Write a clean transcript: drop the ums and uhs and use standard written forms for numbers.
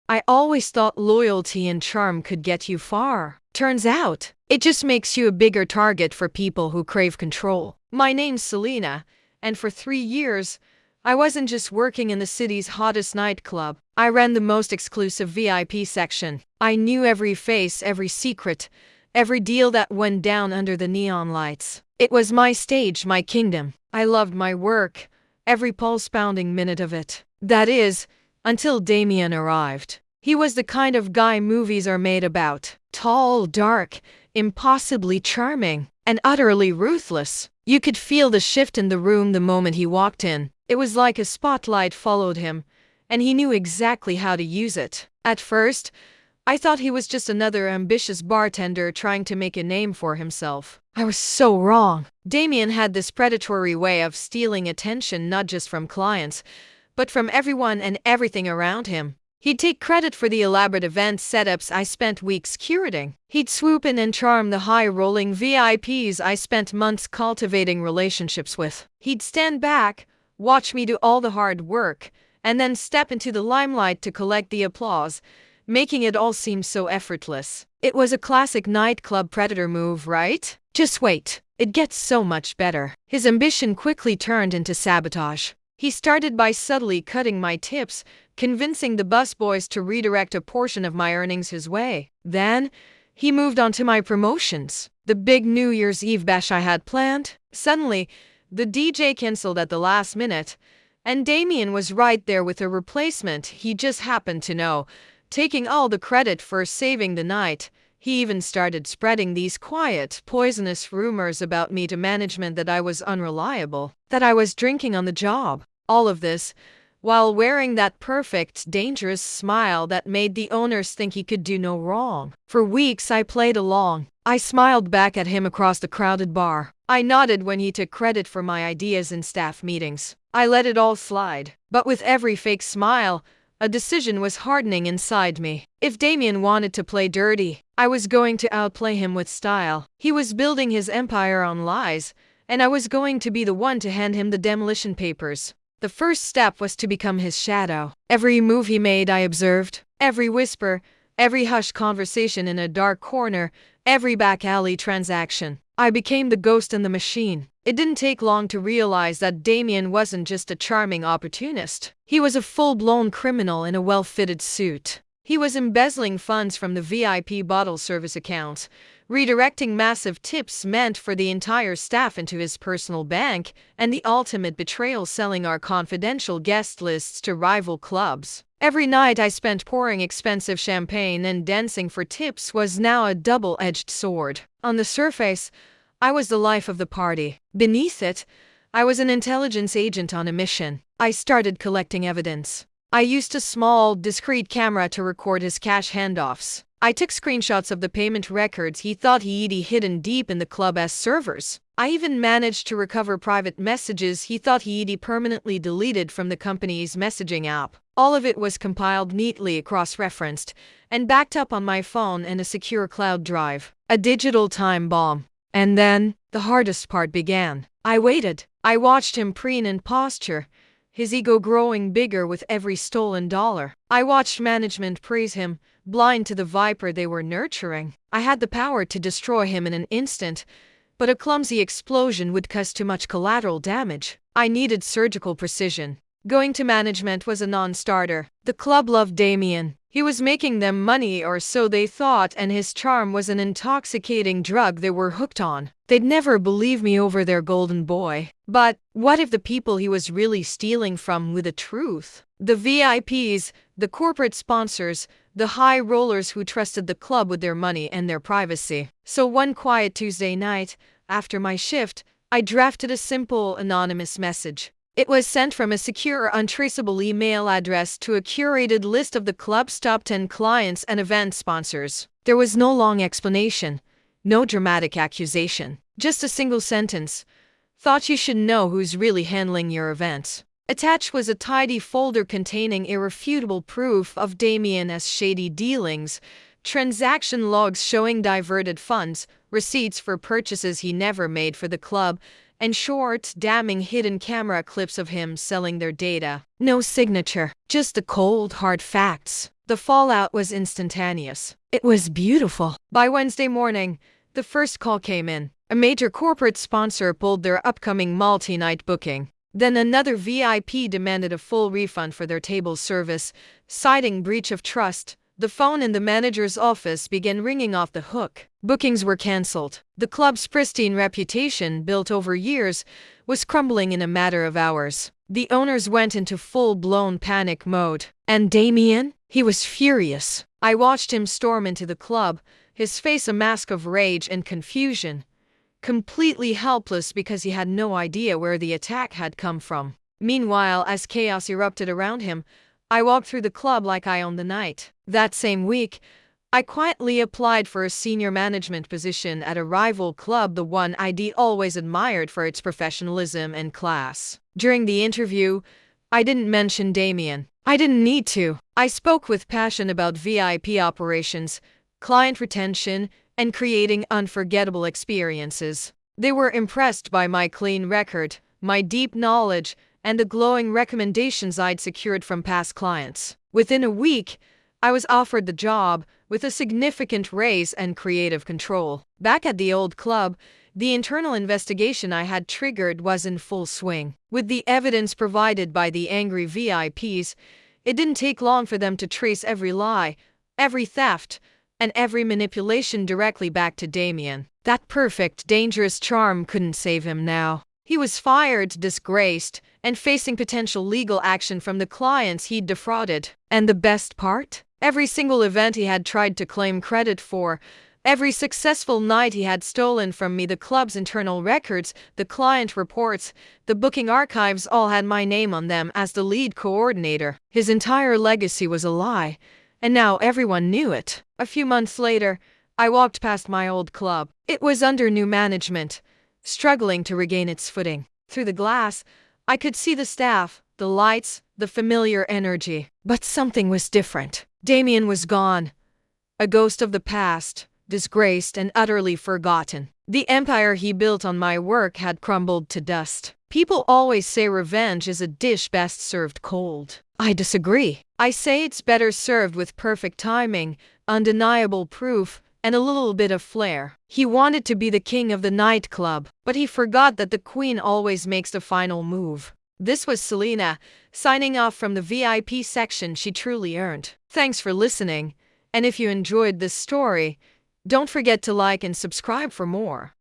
I always thought loyalty and charm could get you far. Turns out, it just makes you a bigger target for people who crave control. My name's Selena, and for 3 years, I wasn't just working in the city's hottest nightclub. I ran the most exclusive VIP section. I knew every face, every secret, every deal that went down under the neon lights. It was my stage, my kingdom. I loved my work, every pulse-pounding minute of it. That is, until Damien arrived. He was the kind of guy movies are made about. Tall, dark, impossibly charming, and utterly ruthless. You could feel the shift in the room the moment he walked in. It was like a spotlight followed him, and he knew exactly how to use it. At first, I thought he was just another ambitious bartender trying to make a name for himself. I was so wrong. Damien had this predatory way of stealing attention not just from clients, but from everyone and everything around him. He'd take credit for the elaborate event setups I spent weeks curating. He'd swoop in and charm the high-rolling VIPs I spent months cultivating relationships with. He'd stand back, watch me do all the hard work, and then step into the limelight to collect the applause, making it all seem so effortless. It was a classic nightclub predator move, right? Just wait. It gets so much better. His ambition quickly turned into sabotage. He started by subtly cutting my tips, convincing the busboys to redirect a portion of my earnings his way. Then, he moved on to my promotions. The big New Year's Eve bash I had planned. Suddenly, the DJ canceled at the last minute, and Damien was right there with a replacement he just happened to know, taking all the credit for saving the night. He even started spreading these quiet, poisonous rumors about me to management that I was unreliable, that I was drinking on the job. All of this, while wearing that perfect, dangerous smile that made the owners think he could do no wrong. For weeks I played along. I smiled back at him across the crowded bar. I nodded when he took credit for my ideas in staff meetings. I let it all slide. But with every fake smile, a decision was hardening inside me. If Damien wanted to play dirty, I was going to outplay him with style. He was building his empire on lies, and I was going to be the one to hand him the demolition papers. The first step was to become his shadow. Every move he made I observed. Every whisper, every hushed conversation in a dark corner, every back alley transaction. I became the ghost in the machine. It didn't take long to realize that Damien wasn't just a charming opportunist. He was a full-blown criminal in a well-fitted suit. He was embezzling funds from the VIP bottle service accounts, redirecting massive tips meant for the entire staff into his personal bank, and the ultimate betrayal, selling our confidential guest lists to rival clubs. Every night I spent pouring expensive champagne and dancing for tips was now a double-edged sword. On the surface, I was the life of the party. Beneath it, I was an intelligence agent on a mission. I started collecting evidence. I used a small, discreet camera to record his cash handoffs. I took screenshots of the payment records he thought he'd hidden deep in the club's servers. I even managed to recover private messages he thought he'd permanently deleted from the company's messaging app. All of it was compiled neatly, cross-referenced, and backed up on my phone and a secure cloud drive. A digital time bomb. And then, the hardest part began. I waited. I watched him preen and posture, his ego growing bigger with every stolen dollar. I watched management praise him, blind to the viper they were nurturing. I had the power to destroy him in an instant, but a clumsy explosion would cause too much collateral damage. I needed surgical precision. Going to management was a non-starter. The club loved Damien. He was making them money, or so they thought, and his charm was an intoxicating drug they were hooked on. They'd never believe me over their golden boy. But what if the people he was really stealing from were the truth? The VIPs, the corporate sponsors, the high rollers who trusted the club with their money and their privacy. So one quiet Tuesday night, after my shift, I drafted a simple, anonymous message. It was sent from a secure, untraceable email address to a curated list of the club's top 10 clients and event sponsors. There was no long explanation, no dramatic accusation, just a single sentence. Thought you should know who's really handling your events. Attached was a tidy folder containing irrefutable proof of Damien's shady dealings, transaction logs showing diverted funds, receipts for purchases he never made for the club, and short, damning hidden camera clips of him selling their data. No signature, just the cold, hard facts. The fallout was instantaneous. It was beautiful. By Wednesday morning, the first call came in. A major corporate sponsor pulled their upcoming multi-night booking. Then another VIP demanded a full refund for their table service, citing breach of trust. The phone in the manager's office began ringing off the hook. Bookings were cancelled. The club's pristine reputation, built over years, was crumbling in a matter of hours. The owners went into full-blown panic mode. And Damien? He was furious. I watched him storm into the club, his face a mask of rage and confusion, completely helpless because he had no idea where the attack had come from. Meanwhile, as chaos erupted around him, I walked through the club like I owned the night. That same week, I quietly applied for a senior management position at a rival club, the one I'd always admired for its professionalism and class. During the interview, I didn't mention Damien. I didn't need to. I spoke with passion about VIP operations, client retention, and creating unforgettable experiences. They were impressed by my clean record, my deep knowledge, and the glowing recommendations I'd secured from past clients. Within a week, I was offered the job, with a significant raise and creative control. Back at the old club, the internal investigation I had triggered was in full swing. With the evidence provided by the angry VIPs, it didn't take long for them to trace every lie, every theft, and every manipulation directly back to Damien. That perfect, dangerous charm couldn't save him now. He was fired, disgraced, and facing potential legal action from the clients he'd defrauded. And the best part? Every single event he had tried to claim credit for, every successful night he had stolen from me, the club's internal records, the client reports, the booking archives all had my name on them as the lead coordinator. His entire legacy was a lie, and now everyone knew it. A few months later, I walked past my old club. It was under new management, struggling to regain its footing. Through the glass, I could see the staff, the lights, the familiar energy. But something was different. Damien was gone, a ghost of the past, disgraced and utterly forgotten. The empire he built on my work had crumbled to dust. People always say revenge is a dish best served cold. I disagree. I say it's better served with perfect timing, undeniable proof, and a little bit of flair. He wanted to be the king of the nightclub, but he forgot that the queen always makes the final move. This was Selena, signing off from the VIP section she truly earned. Thanks for listening, and if you enjoyed this story, don't forget to like and subscribe for more.